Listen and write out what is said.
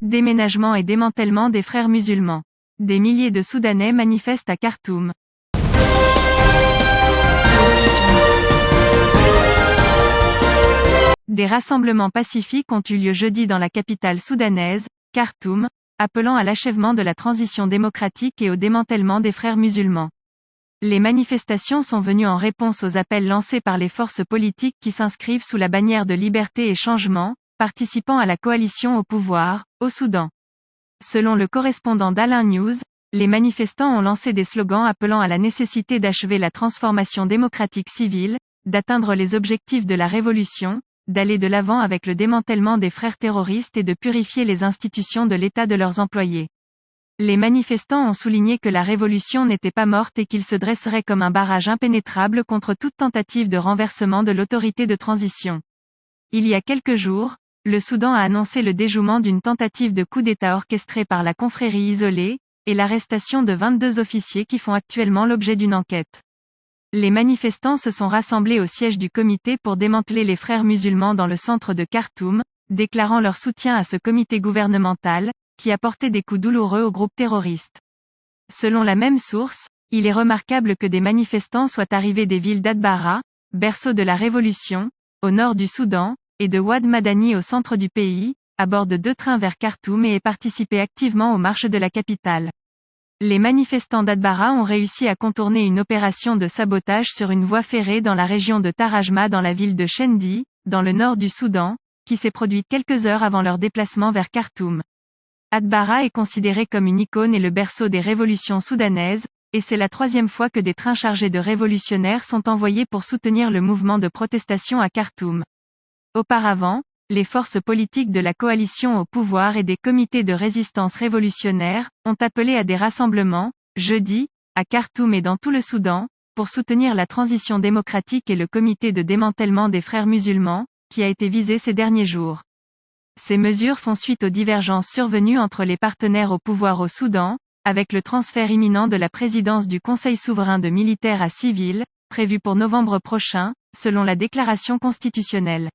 Déménagement et démantèlement des frères musulmans. Des milliers de Soudanais manifestent à Khartoum. Des rassemblements pacifiques ont eu lieu jeudi dans la capitale soudanaise, Khartoum, appelant à l'achèvement de la transition démocratique et au démantèlement des frères musulmans. Les manifestations sont venues en réponse aux appels lancés par les forces politiques qui s'inscrivent sous la bannière de liberté et changement, participant à la coalition au pouvoir, au Soudan. Selon le correspondant d'Alain News, les manifestants ont lancé des slogans appelant à la nécessité d'achever la transformation démocratique civile, d'atteindre les objectifs de la révolution, d'aller de l'avant avec le démantèlement des frères terroristes et de purifier les institutions de l'État de leurs employés. Les manifestants ont souligné que la révolution n'était pas morte et qu'il se dresserait comme un barrage impénétrable contre toute tentative de renversement de l'autorité de transition. Il y a quelques jours, le Soudan a annoncé le déjouement d'une tentative de coup d'État orchestrée par la confrérie isolée, et l'arrestation de 22 officiers qui font actuellement l'objet d'une enquête. Les manifestants se sont rassemblés au siège du comité pour démanteler les frères musulmans dans le centre de Khartoum, déclarant leur soutien à ce comité gouvernemental, qui a porté des coups douloureux au groupe terroriste. Selon la même source, il est remarquable que des manifestants soient arrivés des villes d'Adbara, berceau de la révolution, au nord du Soudan, et de Ouad Madani au centre du pays, à bord de 2 trains vers Khartoum et aient participé activement aux marches de la capitale. Les manifestants d'Adbara ont réussi à contourner une opération de sabotage sur une voie ferrée dans la région de Tarajma dans la ville de Shendi, dans le nord du Soudan, qui s'est produite quelques heures avant leur déplacement vers Khartoum. Adbara est considéré comme une icône et le berceau des révolutions soudanaises, et c'est la 3e fois que des trains chargés de révolutionnaires sont envoyés pour soutenir le mouvement de protestation à Khartoum. Auparavant, les forces politiques de la coalition au pouvoir et des comités de résistance révolutionnaire ont appelé à des rassemblements, jeudi, à Khartoum et dans tout le Soudan, pour soutenir la transition démocratique et le comité de démantèlement des frères musulmans, qui a été visé ces derniers jours. Ces mesures font suite aux divergences survenues entre les partenaires au pouvoir au Soudan, avec le transfert imminent de la présidence du Conseil souverain de militaires à civils, prévu pour novembre prochain, selon la déclaration constitutionnelle.